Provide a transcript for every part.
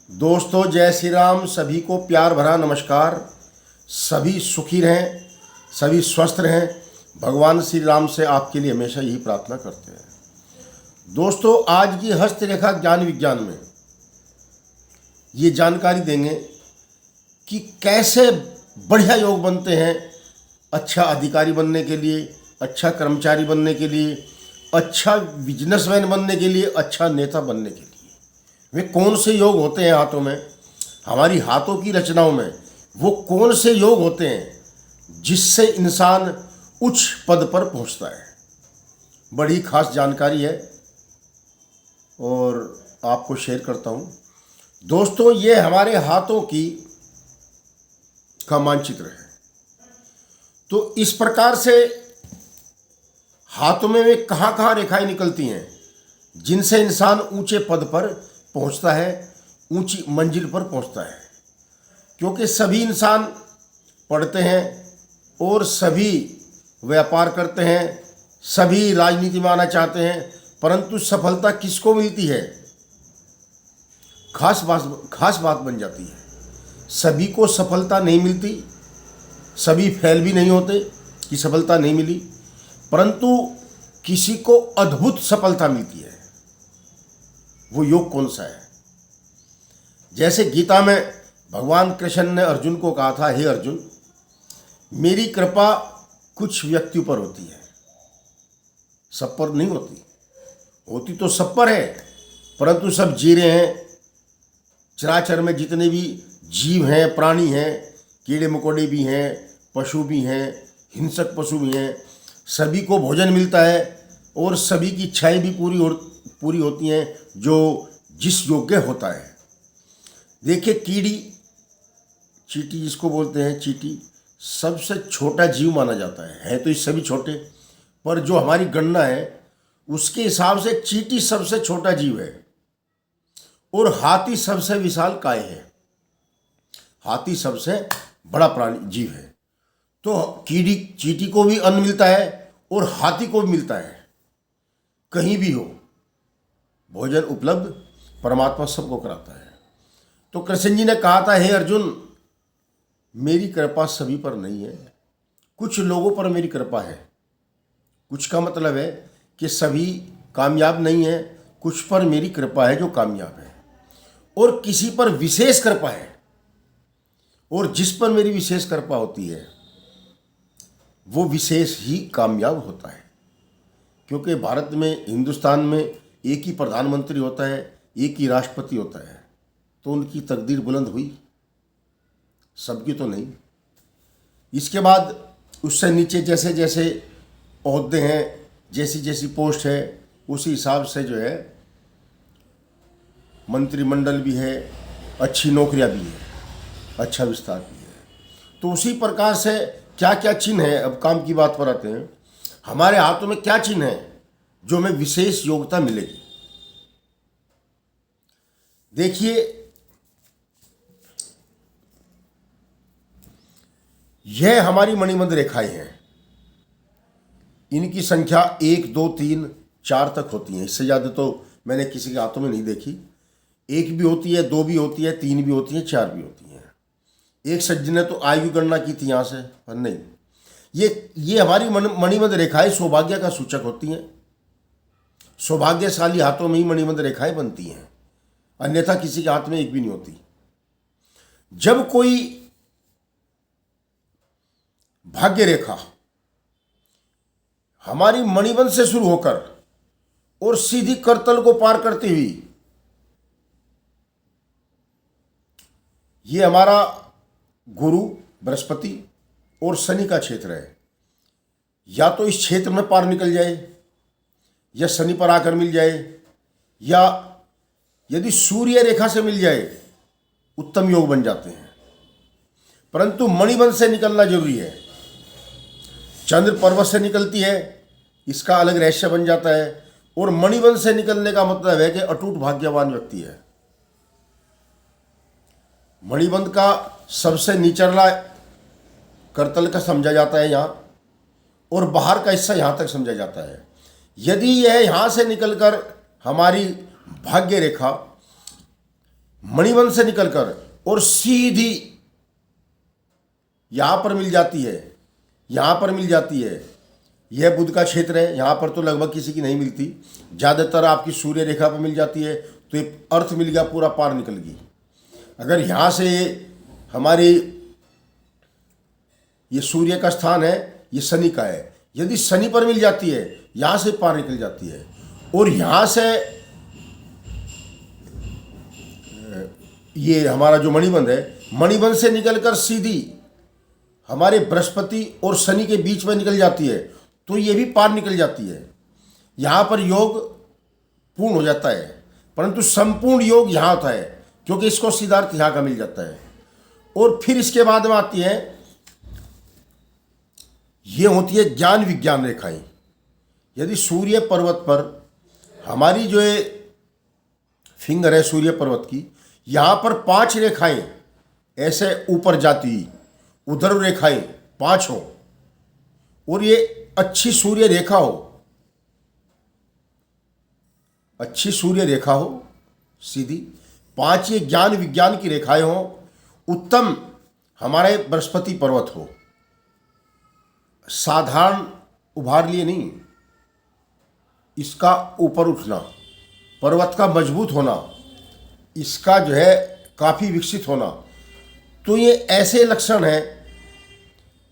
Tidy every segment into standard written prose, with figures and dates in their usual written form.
दोस्तों जय श्री राम। सभी को प्यार भरा नमस्कार। सभी सुखी रहें, सभी स्वस्थ रहें। भगवान श्री राम से आपके लिए हमेशा यही प्रार्थना करते हैं। दोस्तों आज की हस्तरेखा ज्ञान विज्ञान में ये जानकारी देंगे कि कैसे बढ़िया योग बनते हैं अच्छा अधिकारी बनने के लिए, अच्छा कर्मचारी बनने के लिए, अच्छा बिजनेसमैन बनने के लिए, अच्छा नेता बनने के लिए। वे कौन से योग होते हैं हाथों में, हमारी हाथों की रचनाओं में वो कौन से योग होते हैं जिससे इंसान उच्च पद पर पहुंचता है। बड़ी खास जानकारी है और आपको शेयर करता हूं। दोस्तों ये हमारे हाथों का मानचित्र है। तो इस प्रकार से हाथों में वे कहाँ कहाँ रेखाएं निकलती हैं जिनसे इंसान ऊंचे पद पर पहुंचता है, ऊंची मंजिल पर पहुंचता है। क्योंकि सभी इंसान पढ़ते हैं और सभी व्यापार करते हैं, सभी राजनीति में आना चाहते हैं, परंतु सफलता किसको मिलती है? खास बात बन जाती है। सभी को सफलता नहीं मिलती, सभी फेल भी नहीं होते कि सफलता नहीं मिली, परंतु किसी को अद्भुत सफलता मिलती है। वो योग कौन सा है? जैसे गीता में भगवान कृष्ण ने अर्जुन को कहा था, हे अर्जुन, मेरी कृपा कुछ व्यक्तियों पर होती है, सब पर नहीं होती। होती तो सब पर है, परंतु सब जी रहे हैं। चराचर में जितने भी जीव हैं, प्राणी हैं, कीड़े मकोड़े भी हैं, पशु भी हैं, हिंसक पशु भी हैं, सभी को भोजन मिलता है और सभी की इच्छाएं भी पूरी होती हैं जो जिस योग्य होता है। देखिए चींटी जिसको बोलते हैं, चींटी सबसे छोटा जीव माना जाता है तो ये सभी छोटे, पर जो हमारी गणना है उसके हिसाब से चींटी सबसे छोटा जीव है और हाथी सबसे विशाल काय है। हाथी सबसे बड़ा प्राणी जीव है। तो चींटी को भी अन्न मिलता है और हाथी को भी मिलता है। कहीं भी हो भोजन उपलब्ध परमात्मा सबको कराता है। तो कृष्ण जी ने कहा था, हे अर्जुन, मेरी कृपा सभी पर नहीं है, कुछ लोगों पर मेरी कृपा है। कुछ का मतलब है कि सभी कामयाब नहीं है, कुछ पर मेरी कृपा है जो कामयाब है, और किसी पर विशेष कृपा है। और जिस पर मेरी विशेष कृपा होती है वो विशेष ही कामयाब होता है। क्योंकि भारत में, हिंदुस्तान में एक ही प्रधानमंत्री होता है, एक ही राष्ट्रपति होता है, तो उनकी तकदीर बुलंद हुई, सबकी तो नहीं। इसके बाद उससे नीचे जैसे जैसे ओहदे हैं, जैसी जैसी पोस्ट है, उसी हिसाब से जो है मंत्रिमंडल भी है, अच्छी नौकरियां भी है, अच्छा विस्तार भी है। तो उसी प्रकार से क्या क्या चिन्ह है, अब काम की बात पर आते हैं। हमारे हाथों में क्या चिन्ह है जो हमें विशेष योग्यता मिलेगी? देखिए, यह हमारी मणिबंध रेखाएं हैं। इनकी संख्या 1, 2, 3, 4 तक होती है। इससे ज़्यादा तो मैंने किसी के हाथों में नहीं देखी। 1 भी होती है, 2 भी होती है, 3 भी होती है, 4 भी होती है। एक सज्जन ने तो आयु गणना की थी यहाँ से, पर नहीं। ये हमारी मणिबंध रेखाएं सौभाग्य का सूचक होती हैं। सौभाग्यशाली हाथों में ही मणिबंध रेखाएं बनती हैं, अन्यथा किसी के हाथ में एक भी नहीं होती। जब कोई भाग्य रेखा हमारी मणिबंध से शुरू होकर और सीधी करतल को पार करती हुई, ये हमारा गुरु बृहस्पति और शनि का क्षेत्र है। या तो इस क्षेत्र में पार निकल जाए, या शनि पर आकर मिल जाए, या यदि सूर्य रेखा से मिल जाए, उत्तम योग बन जाते हैं। परंतु मणिबंध से निकलना जरूरी है। चंद्र पर्वत से निकलती है, इसका अलग रहस्य बन जाता है। और मणिबंध से निकलने का मतलब है कि अटूट भाग्यवान व्यक्ति है। मणिबंध का सबसे निचला करतल का समझा जाता है यहाँ, और बाहर का हिस्सा यहाँ तक समझा जाता है। यदि यह यहाँ से निकलकर हमारी भाग्य रेखा मणिबंध से निकलकर और सीधी यहाँ पर मिल जाती है, यहाँ पर मिल जाती है। यह बुध का क्षेत्र है, यहाँ पर तो लगभग किसी की नहीं मिलती, ज़्यादातर आपकी सूर्य रेखा पर मिल जाती है। तो ये अर्थ मिल गया, पूरा पार निकल गई। अगर यहाँ से हमारी ये सूर्य का स्थान है, ये शनि का है, यदि शनि पर मिल जाती है, यहाँ से पार निकल जाती है। और यहाँ से ये हमारा जो मणिबंध है, मणिबंध से निकलकर सीधी हमारे बृहस्पति और शनि के बीच में निकल जाती है, तो ये भी पार निकल जाती है। यहाँ पर योग पूर्ण हो जाता है, परंतु संपूर्ण योग यहाँ होता है, क्योंकि इसको सिद्धार्थ यहाँ का मिल जाता है। और फिर इसके बाद में आती है, ये होती है ज्ञान विज्ञान रेखाएं। यदि सूर्य पर्वत पर हमारी जो है फिंगर है सूर्य पर्वत की, यहाँ पर 5 रेखाएं ऐसे ऊपर जाती, उधर रेखाएं 5 हो, और ये अच्छी सूर्य रेखा हो, अच्छी सूर्य रेखा हो सीधी, 5 ये ज्ञान विज्ञान की रेखाएं हो, उत्तम हमारे बृहस्पति पर्वत हो, साधारण उभार लिए नहीं, इसका ऊपर उठना, पर्वत का मजबूत होना, इसका जो है काफ़ी विकसित होना। तो ये ऐसे लक्षण हैं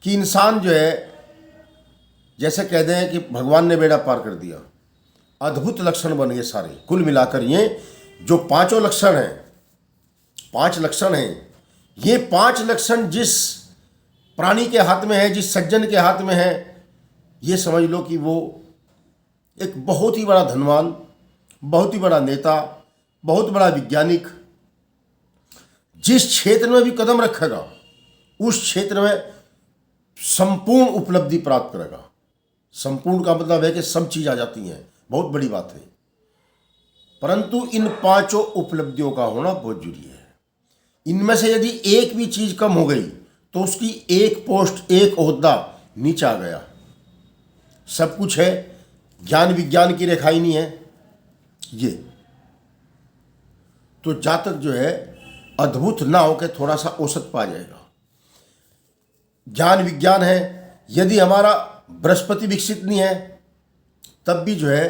कि इंसान जो है, जैसे कह दें कि भगवान ने बेड़ा पार कर दिया। अद्भुत लक्षण बन गए सारे। कुल मिलाकर ये जो 5 लक्षण हैं, 5 लक्षण हैं, ये 5 लक्षण जिस प्राणी के हाथ में है, जिस सज्जन के हाथ में है, ये समझ लो कि वो एक बहुत ही बड़ा धनवान, बहुत ही बड़ा नेता, बहुत बड़ा वैज्ञानिक, जिस क्षेत्र में भी कदम रखेगा उस क्षेत्र में संपूर्ण उपलब्धि प्राप्त करेगा। संपूर्ण का मतलब है कि सब चीज़ आ जाती हैं, बहुत बड़ी बात है। परंतु इन 5 उपलब्धियों का होना बहुत जरूरी है। इनमें से यदि एक भी चीज़ कम हो गई तो उसकी एक पोस्ट, एक ओहदा नीचे आ गया। सब कुछ है, ज्ञान विज्ञान की रेखा ही नहीं है ये। तो जातक जो है अद्भुत ना होकर थोड़ा सा औसत पा जाएगा। ज्ञान विज्ञान है, यदि हमारा बृहस्पति विकसित नहीं है तब भी जो है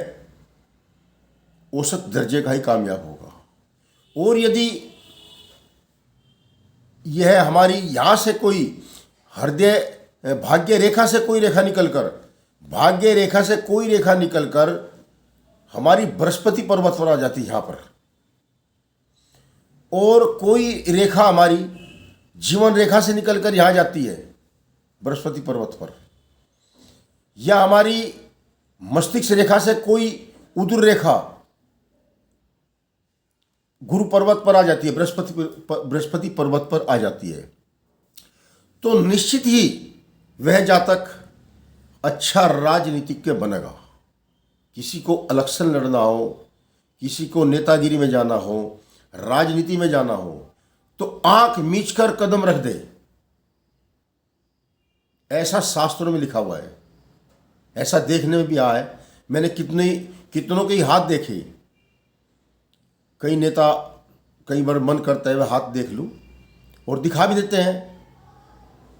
औसत दर्जे का ही कामयाब होगा। और यदि यह हमारी यहाँ से कोई हृदय भाग्य रेखा से कोई रेखा निकलकर, भाग्य रेखा से कोई रेखा निकलकर हमारी बृहस्पति पर्वत पर आ जाती है यहाँ पर, और कोई रेखा हमारी जीवन रेखा से निकलकर यहाँ जाती है बृहस्पति पर्वत पर, या हमारी मस्तिष्क रेखा से कोई उदर रेखा गुरु पर्वत पर आ जाती है, बृहस्पति पर्वत पर आ जाती है, तो निश्चित ही वह जातक अच्छा राजनीतिज्ञ बनेगा। किसी को इलेक्शन लड़ना हो, किसी को नेतागिरी में जाना हो, राजनीति में जाना हो, तो आंख मीचकर कदम रख दे, ऐसा शास्त्रों में लिखा हुआ है। ऐसा देखने में भी आया है। मैंने कितनों के ही हाथ देखे। कई नेता कई बार मन करता है वह हाथ देख लूं, और दिखा भी देते हैं।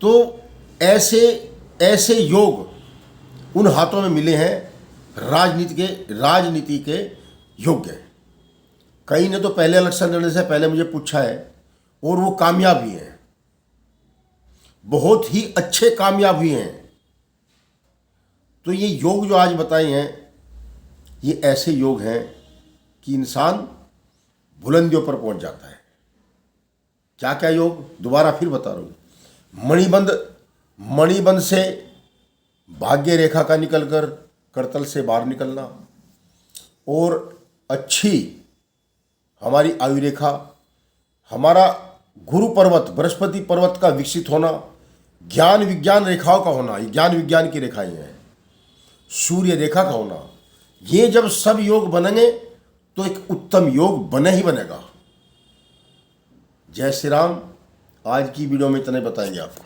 तो ऐसे योग उन हाथों में मिले हैं राजनीति के योग्य। कई ने तो पहले इलेक्शन लड़ने से पहले मुझे पूछा है, और वो कामयाब भी हैं, बहुत ही अच्छे कामयाब हुए हैं। तो ये योग जो आज बताए हैं, ये ऐसे योग हैं कि इंसान बुलंदियों पर पहुंच जाता है। क्या क्या योग, दोबारा फिर बता रहा हूँ। मणिबंध से भाग्य रेखा का निकलकर करतल से बाहर निकलना, और अच्छी हमारी आयु रेखा, हमारा गुरु पर्वत बृहस्पति पर्वत का विकसित होना, ज्ञान विज्ञान रेखाओं का होना, ये ज्ञान विज्ञान की रेखाएं हैं, सूर्य रेखा का होना, ये जब सब योग बनेंगे तो एक उत्तम योग बने ही बनेगा। जय श्री राम। आज की वीडियो में इतने बताएंगे आपको।